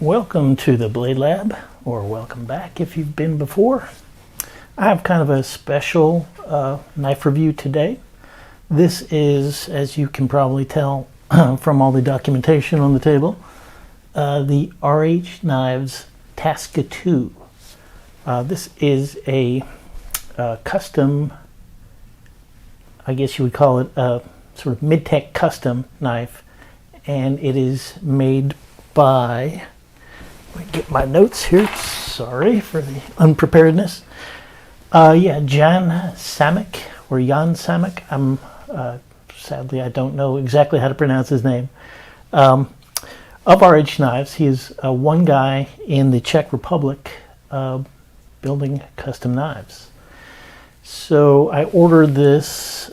Welcome to the Blade Lab, or welcome back if you've been before. I have kind of a special knife review today. This is, as you can probably tell from all the documentation on the table, the RH Knives Taska 2. This is a custom, I guess you would call it a sort of mid-tech custom knife, and it is made by, let me get my notes here, sorry for the unpreparedness. Jan Samek, or Jan Samek. Sadly, I don't know exactly how to pronounce his name. Of RH Knives, he is one guy in the Czech Republic building custom knives. So I ordered this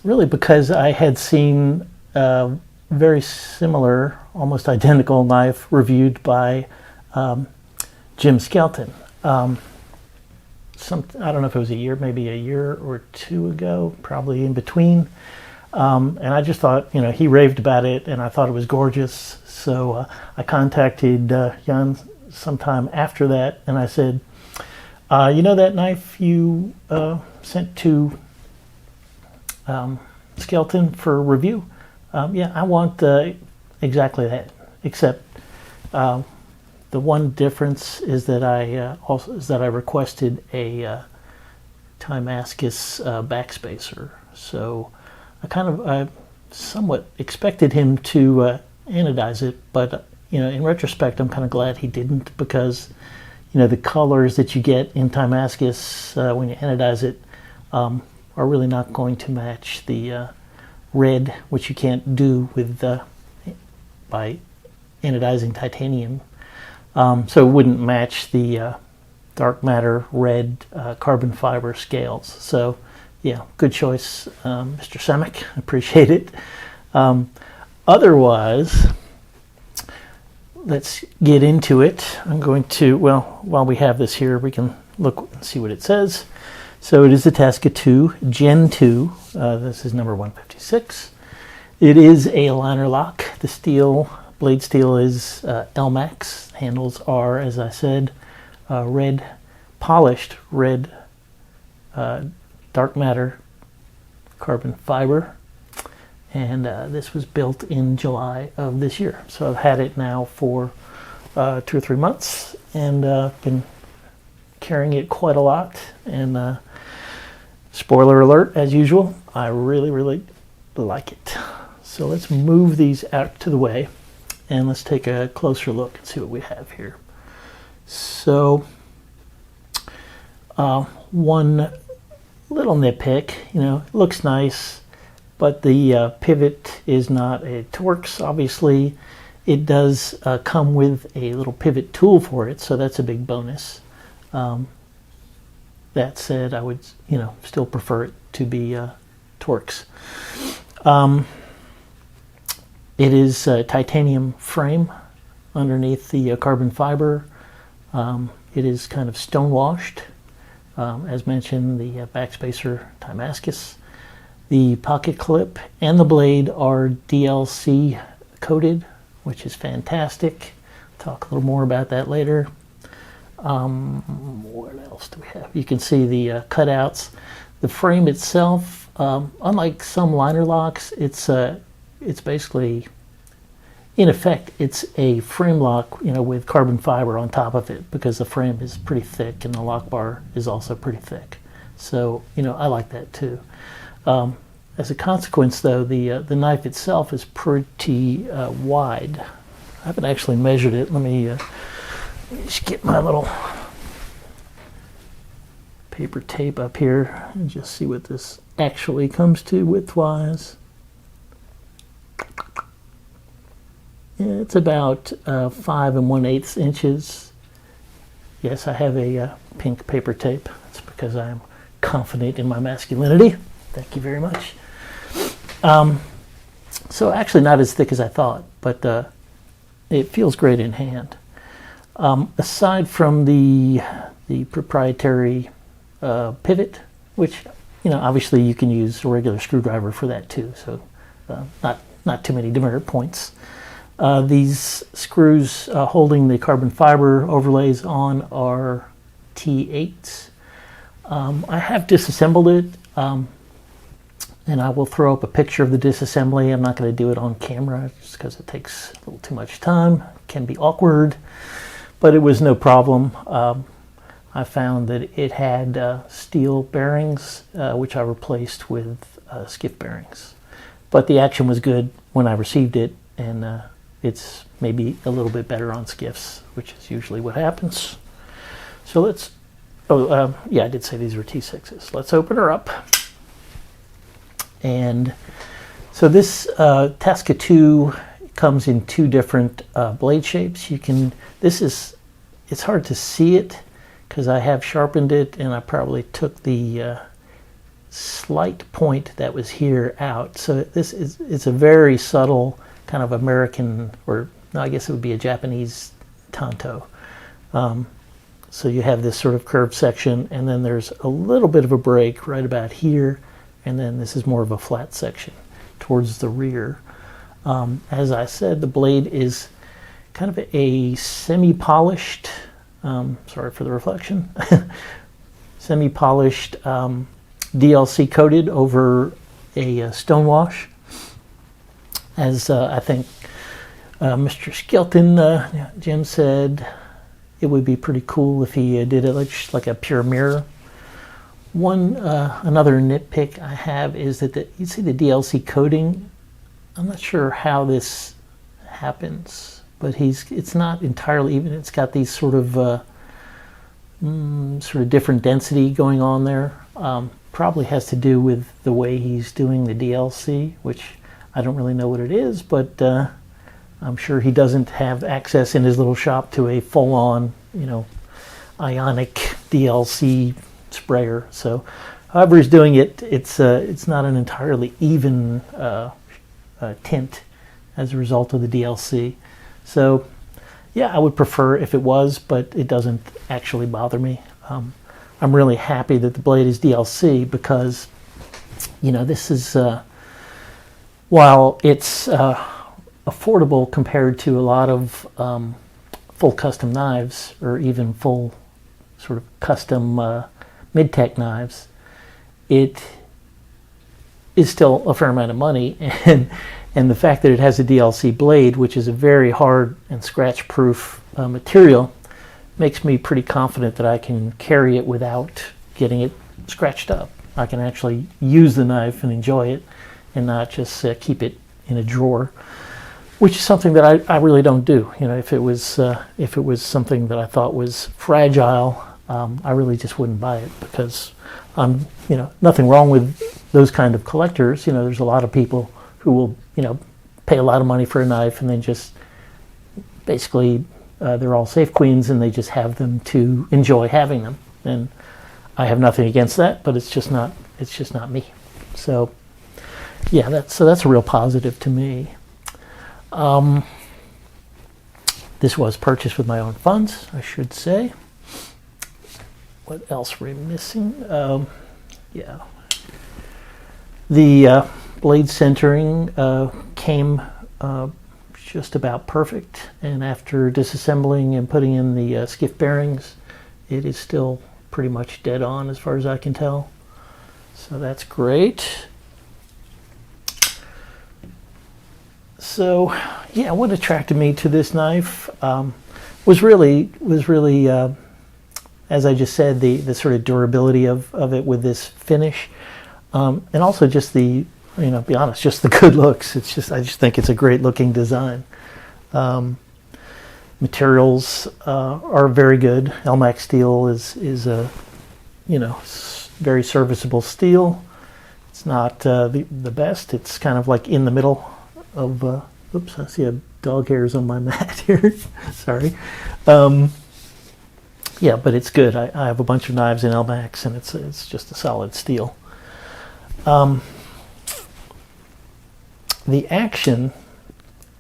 really because I had seen a very similar, almost identical knife reviewed by Jim Skelton. I don't know if it was maybe a year or two ago, probably in between. And I just thought, he raved about it, and I thought it was gorgeous. So I contacted Jan sometime after that, and I said, that knife you sent to Skelton for review? I want exactly that, except the one difference is that I requested a Damascus backspacer. So I somewhat expected him to anodize it, but in retrospect, I'm kind of glad he didn't, because the colors that you get in Damascus when you anodize it are really not going to match the red, which you can't do with by anodizing titanium. So it wouldn't match the dark matter red carbon fiber scales. So good choice, Mr. Samek. I appreciate it. Otherwise, let's get into it. I'm going to, while we have this here, we can look and see what it says. So it is the Taska 2 Gen 2. This is number 156. It is a liner lock. The blade steel is Elmax. Handles are, as I said, polished red dark matter carbon fiber. And this was built in July of this year. So I've had it now for 2 or 3 months, and been carrying it quite a lot. And spoiler alert, as usual, I really, really like it. So let's move these out to the way, and let's take a closer look and see what we have here. So one little nitpick, it looks nice, but the pivot is not a Torx. Obviously, it does come with a little pivot tool for it, so that's a big bonus. That said, I would, still prefer it to be Torx. It is a titanium frame underneath the carbon fiber. It is kind of stone-washed. As mentioned, the backspacer Damascus. The pocket clip and the blade are DLC coated, which is fantastic. Talk a little more about that later. What else do we have? You can see the cutouts. The frame itself, unlike some liner locks, it's basically, in effect, it's a frame lock, with carbon fiber on top of it, because the frame is pretty thick and the lock bar is also pretty thick. So, I like that too. As a consequence, though, the knife itself is pretty wide. I haven't actually measured it. Let me just get my little paper tape up here and just see what this actually comes to width-wise. It's about 5 1/8 inches. Yes, I have a pink paper tape. That's because I am confident in my masculinity. Thank you very much. So actually not as thick as I thought, but it feels great in hand. Aside from the proprietary pivot, which obviously you can use a regular screwdriver for that too, so not too many demerit points. These screws holding the carbon fiber overlays on are T8s. I have disassembled it, and I will throw up a picture of the disassembly. I'm not going to do it on camera just because it takes a little too much time. It can be awkward, but it was no problem. I found that it had steel bearings, which I replaced with skiff bearings. But the action was good when I received it, and it's maybe a little bit better on skiffs, which is usually what happens. So let's, yeah, I did say these were T6s. Let's open her up. And so this Taska 2 comes in two different blade shapes. It's hard to see it because I have sharpened it, and I probably took the slight point that was here out. So it's a very subtle kind of American, or no, I guess it would be a Japanese tanto. So you have this sort of curved section, and then there's a little bit of a break right about here, and then this is more of a flat section towards the rear. As I said, the blade is kind of a semi-polished, sorry for the reflection, semi-polished DLC coated over a stone wash. As I think Mr. Skelton, Jim said, it would be pretty cool if he did it like a pure mirror. Another nitpick I have is that you see the DLC coating. I'm not sure how this happens, but it's not entirely even. It's got these sort of different density going on there. Probably has to do with the way he's doing the DLC, which I don't really know what it is, but I'm sure he doesn't have access in his little shop to a full-on, ionic DLC sprayer. So, however he's doing it, it's not an entirely even tint as a result of the DLC. So, yeah, I would prefer if it was, but it doesn't actually bother me. I'm really happy that the blade is DLC because, this is, while it's affordable compared to a lot of full custom knives, or even full sort of custom mid-tech knives, it is still a fair amount of money, and the fact that it has a DLC blade, which is a very hard and scratch-proof material, makes me pretty confident that I can carry it without getting it scratched up. I can actually use the knife and enjoy it, and not just keep it in a drawer, which is something that I really don't do. If it was something that I thought was fragile, I really just wouldn't buy it, because nothing wrong with those kind of collectors. There's a lot of people who will pay a lot of money for a knife, and then just basically they're all safe queens, and they just have them to enjoy having them. And I have nothing against that, but it's just not me. So yeah, that's a real positive to me. This was purchased with my own funds, I should say. What else were we missing? Yeah, the blade centering came just about perfect, and after disassembling and putting in the skiff bearings, it is still pretty much dead on as far as I can tell. So that's great. So yeah, what attracted me to this knife was really, as I just said, the sort of durability of it with this finish, and also just the, be honest, just the good looks. I just think it's a great looking design. Materials are very good. Elmax steel is a very serviceable steel. It's not the best. It's kind of like in the middle of. Oops, I see a dog hairs on my mat here. Sorry. Yeah, but it's good. I have a bunch of knives in Elmax, and it's just a solid steel. The action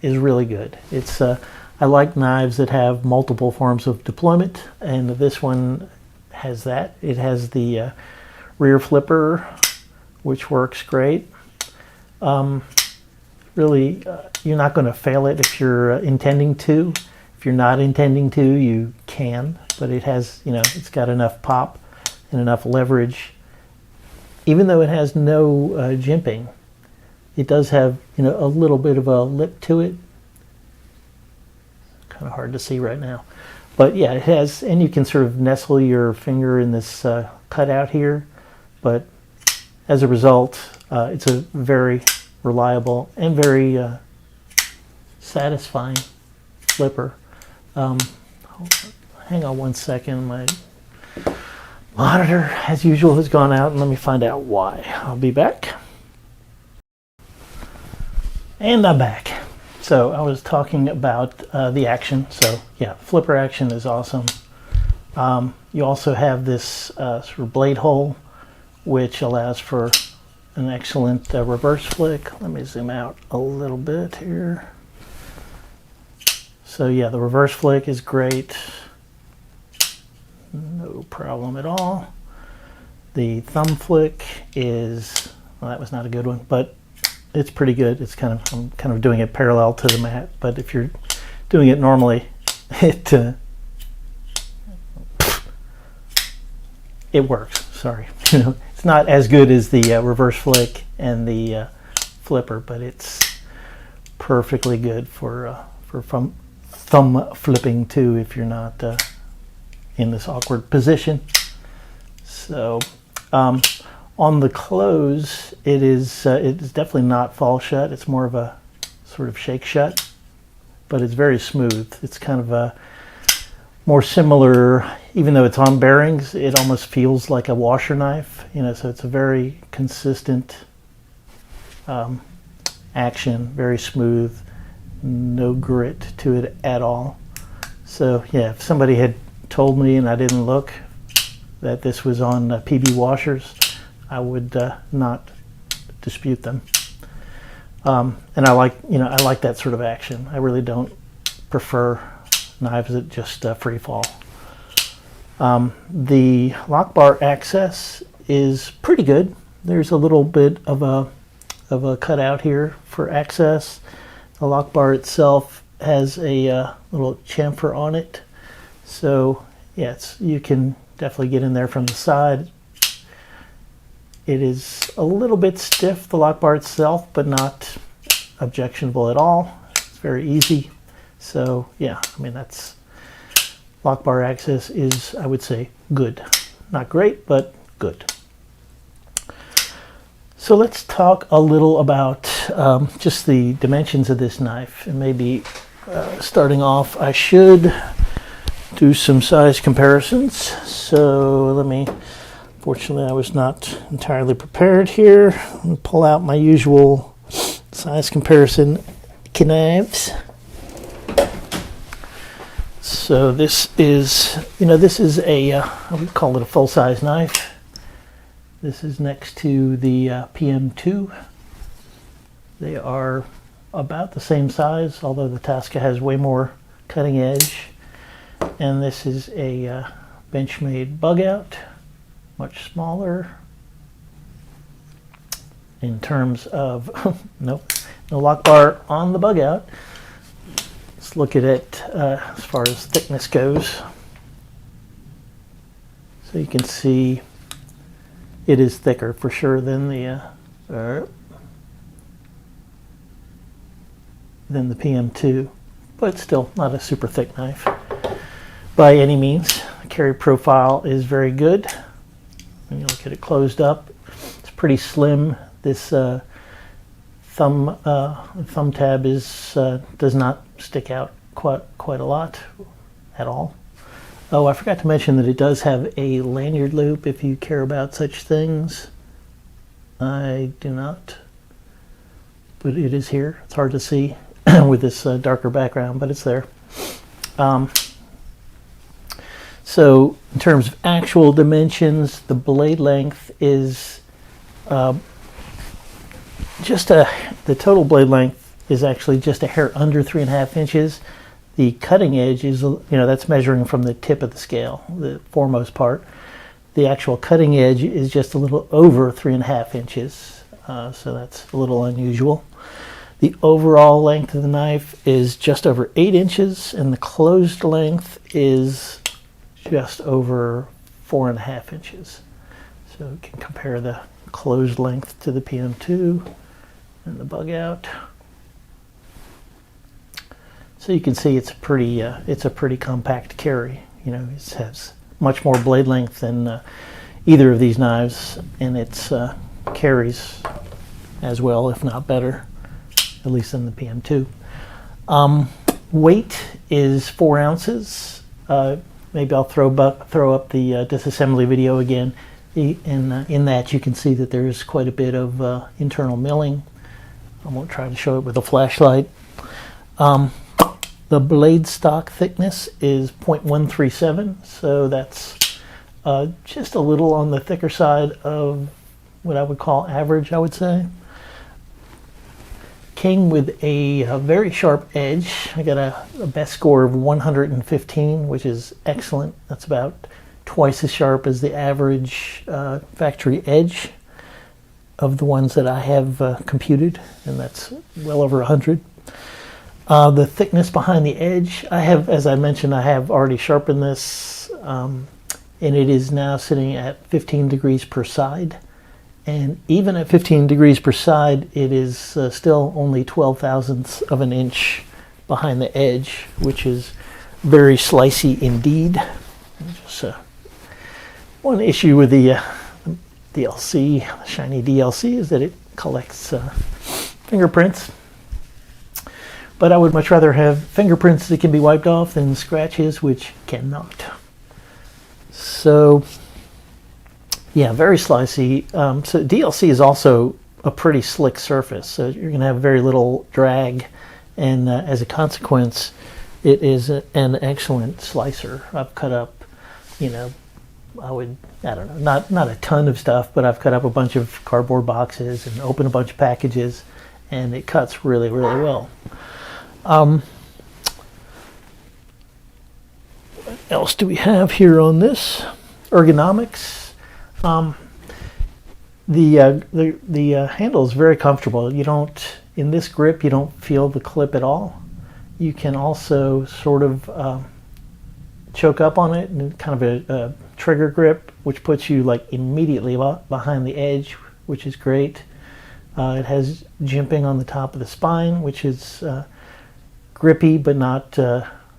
is really good. It's I like knives that have multiple forms of deployment, and this one has that. It has the rear flipper, which works great. really, you're not going to fail it if you're intending to. If you're not intending to, you can, but it has, it's got enough pop and enough leverage. Even though it has no jimping, it does have, a little bit of a lip to it. Kind of hard to see right now. But yeah, it has, and you can sort of nestle your finger in this cutout here. But as a result, it's a very reliable and very satisfying flipper. Hang on one second. My monitor, as usual, has gone out, and let me find out why. I'll be back. And I'm back. So I was talking about the action. So yeah, flipper action is awesome. You also have this sort of blade hole, which allows for an excellent reverse flick. Let me zoom out a little bit here. So yeah, the reverse flick is great. No problem at all. The thumb flick is, well, that was not a good one, but it's pretty good. It's I'm kind of doing it parallel to the mat, but if you're doing it normally, it works. Sorry, it's not as good as the reverse flick and the flipper, but it's perfectly good for thumb flipping too, if you're not in this awkward position. So on the close, it's definitely not fall shut. It's more of a sort of shake shut, but it's very smooth. It's kind of a more similar, even though it's on bearings, it almost feels like a washer knife, so it's a very consistent action, very smooth, no grit to it at all. So yeah, if somebody had told me and I didn't look that this was on PB washers, I would not dispute them. And I like that sort of action. I really don't prefer knives that just free fall. The lock bar access is pretty good. There's a little bit of a cutout here for access. The lock bar itself has a little chamfer on it, so yeah, you can definitely get in there from the side. It is a little bit stiff, the lock bar itself, but not objectionable at all. It's very easy. So yeah, that's lock bar access is, I would say, good. Not great, but good. So let's talk a little about just the dimensions of this knife. And maybe starting off, I should do some size comparisons. So fortunately I was not entirely prepared here. Let me pull out my usual size comparison knives. So this is, I would call it a full-size knife. This is next to the PM2. They are about the same size, although the Taska has way more cutting edge. And this is a Benchmade bug out, much smaller in terms of no lock bar on the bug out. Let's look at it as far as thickness goes. So you can see it is thicker for sure than the PM2, but still not a super thick knife by any means. The carry profile is very good. When you look at it closed up, it's pretty slim. This thumb tab does not stick out quite a lot at all. Oh, I forgot to mention that it does have a lanyard loop if you care about such things. I do not, but it is here. It's hard to see with this darker background, but it's there. So in terms of actual dimensions, the blade length is the total blade length is actually just a hair under 3.5 inches. The cutting edge is, that's measuring from the tip of the scale, the foremost part. The actual cutting edge is just a little over 3.5 inches, so that's a little unusual. The overall length of the knife is just over 8 inches, and the closed length is just over 4.5 inches. So you can compare the closed length to the PM2 and the bug out. So you can see it's a pretty compact carry. You know, it has much more blade length than either of these knives, and it carries as well, if not better, at least than the PM2. Weight is 4 ounces. Maybe I'll throw up the disassembly video again. In that you can see that there's quite a bit of internal milling. I won't try to show it with a flashlight. The blade stock thickness is 0.137, so that's just a little on the thicker side of what I would call average, I would say. Came with a very sharp edge. I got a best score of 115, which is excellent. That's about twice as sharp as the average factory edge of the ones that I have computed, and that's well over 100. The thickness behind the edge, as I mentioned, I have already sharpened this, and it is now sitting at 15 degrees per side. And even at 15 degrees per side, it is still only 12 thousandths of an inch behind the edge, which is very slicey indeed. Just one issue with the DLC, the shiny DLC, is that it collects fingerprints. But I would much rather have fingerprints that can be wiped off than scratches which cannot. So, yeah, very slicey. So DLC is also a pretty slick surface, so you're going to have very little drag, and as a consequence, it is an excellent slicer. I've cut up, you know, I don't know, not a ton of stuff, but I've cut up a bunch of cardboard boxes and opened a bunch of packages, and it cuts really, really well. What else do we have here on this? Ergonomics. The handle is very comfortable. You don't, in this grip, you don't feel the clip at all. You can also sort of choke up on it, and kind of a trigger grip, which puts you like immediately behind the edge, which is great. It has jimping on the top of the spine, which is grippy but not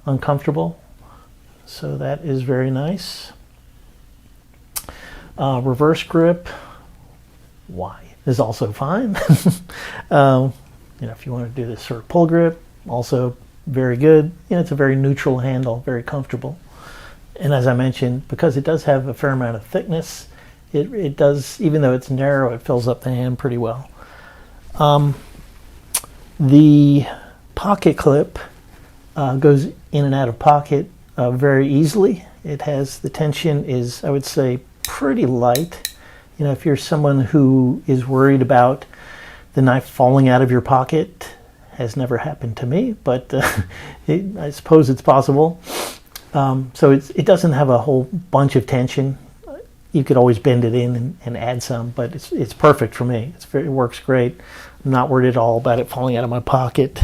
uncomfortable, so that is very nice. Reverse grip, is also fine. You know, if you want to do this sort of pull grip, also very good. You know, it's a very neutral handle, very comfortable. And as I mentioned, because it does have a fair amount of thickness, it does, even though it's narrow, it fills up the hand pretty well. The pocket clip goes in and out of pocket very easily. It has, the tension is, I would say, pretty light. You know, if you're someone who is worried about the knife falling out of your pocket, has never happened to me, but I suppose it's possible. So it doesn't have a whole bunch of tension. You could always bend it in and add some, but it's perfect for me. It works great. I'm not worried at all about it falling out of my pocket.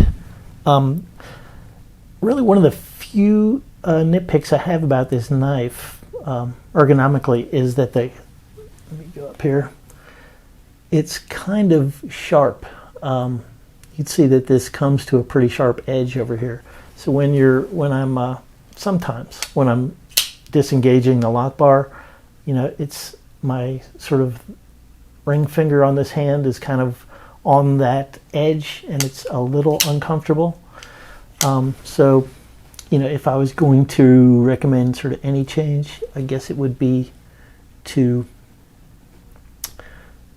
Really, one of the few nitpicks I have about this knife, ergonomically, is that let me go up here. It's kind of sharp. You'd see that this comes to a pretty sharp edge over here. So sometimes when I'm disengaging the lock bar, you know, it's my sort of ring finger on this hand is kind of on that edge, and it's a little uncomfortable. So, you know, if I was going to recommend sort of any change, I guess it would be to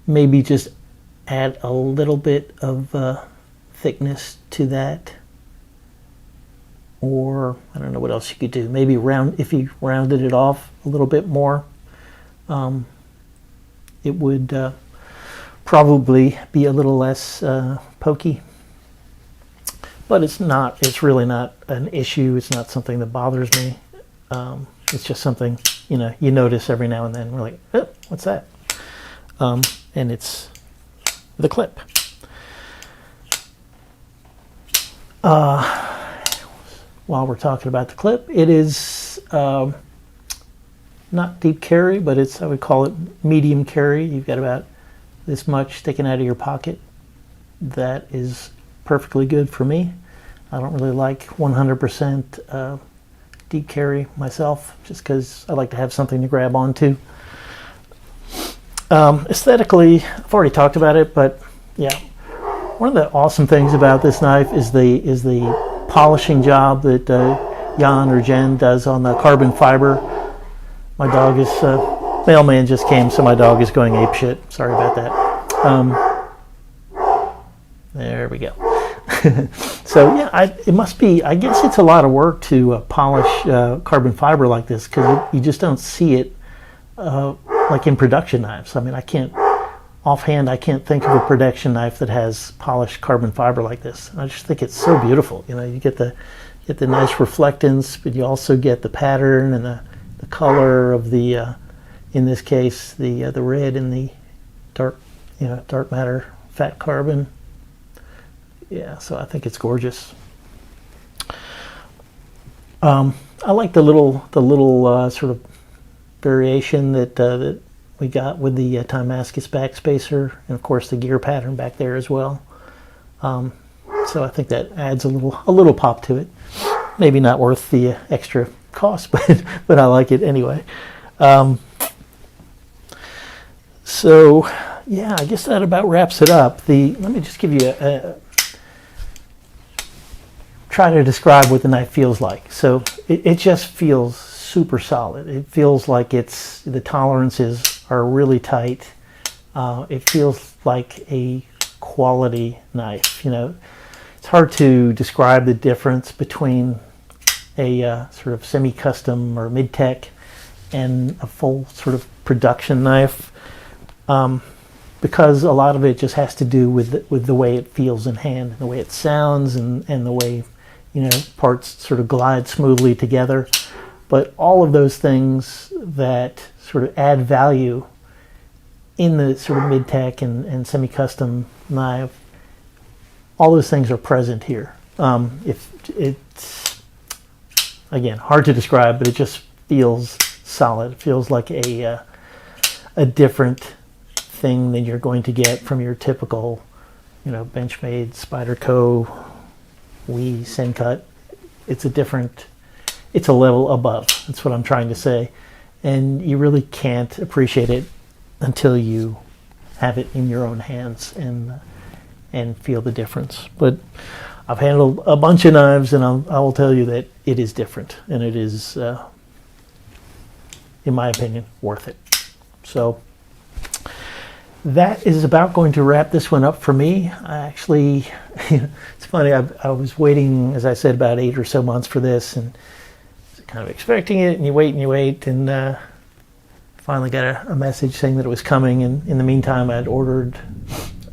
maybe just add a little bit of thickness to that, or I don't know what else you could do. Maybe if you rounded it off a little bit more, it would probably be a little less pokey. But it's really not an issue. It's not something that bothers me. It's just something, you know, you notice every now and then. We're like, oh, what's that? And it's the clip. While we're talking about the clip, it is not deep carry, but it's, I would call it medium carry. You've got about this much sticking out of your pocket. That is perfectly good for me. I don't really like 100% deep carry myself, just because I like to have something to grab onto. Aesthetically, I've already talked about it, but yeah, one of the awesome things about this knife is the polishing job that Jan or Jen does on the carbon fiber. My dog is, mailman just came, so my dog is going apeshit. Sorry about that. There we go. So yeah, it must be, I guess it's a lot of work to polish carbon fiber like this, because you just don't see it like in production knives. I mean, offhand, I can't think of a production knife that has polished carbon fiber like this. I just think it's so beautiful. You know, you get the nice reflectance, but you also get the pattern and the color of the, in this case, the red and the dark matter fat carbon. Yeah, so I think it's gorgeous. I like the little sort of variation that we got with the Damascus backspacer, and of course the gear pattern back there as well. So I think that adds a little pop to it. Maybe not worth the extra cost, but I like it anyway. So yeah, I guess that about wraps it up. Let me just give you try to describe what the knife feels like. So it just feels super solid. It feels like the tolerances are really tight. It feels like a quality knife. You know, it's hard to describe the difference between a sort of semi-custom or mid-tech and a full sort of production knife, because a lot of it just has to do with the way it feels in hand, and the way it sounds, and the way, you know, parts sort of glide smoothly together. But all of those things that sort of add value in the sort of mid-tech and semi-custom knife, all those things are present here. If it's, again, hard to describe, but it just feels solid. It feels like a different thing than you're going to get from your typical, you know, Benchmade, Spyderco, Wee, Sencut. It's a level above. That's what I'm trying to say. And you really can't appreciate it until you have it in your own hands and feel the difference. But I've handled a bunch of knives, and I will tell you that it is different, and it is, in my opinion, worth it. So that is about going to wrap this one up for me. I actually, it's funny, I was waiting, as I said, about 8 or so months for this, and kind of expecting it, and you wait, and finally got a message saying that it was coming. And in the meantime, I'd ordered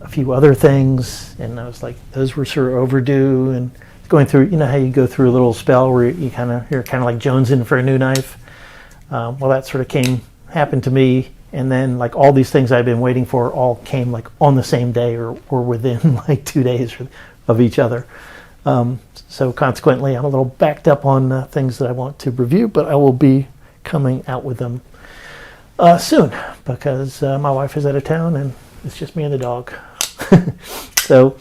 a few other things, and I was like, those were sort of overdue, and going through, you know how you go through a little spell where you're kind of like jonesing for a new knife. Well, that sort of happened to me, and then like all these things I've been waiting for all came like on the same day or within like 2 days of each other. So consequently, I'm a little backed up on things that I want to review, but I will be coming out with them soon, because my wife is out of town and it's just me and the dog. So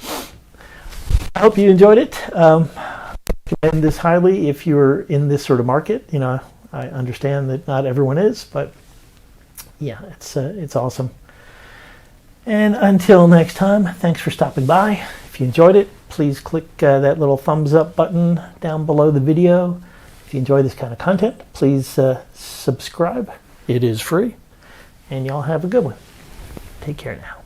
I hope you enjoyed it. I recommend this highly if you're in this sort of market. You know, I understand that not everyone is, but yeah, it's awesome. And until next time, thanks for stopping by. If you enjoyed it, please click that little thumbs up button down below the video. If you enjoy this kind of content, please subscribe. It is free. And y'all have a good one. Take care now.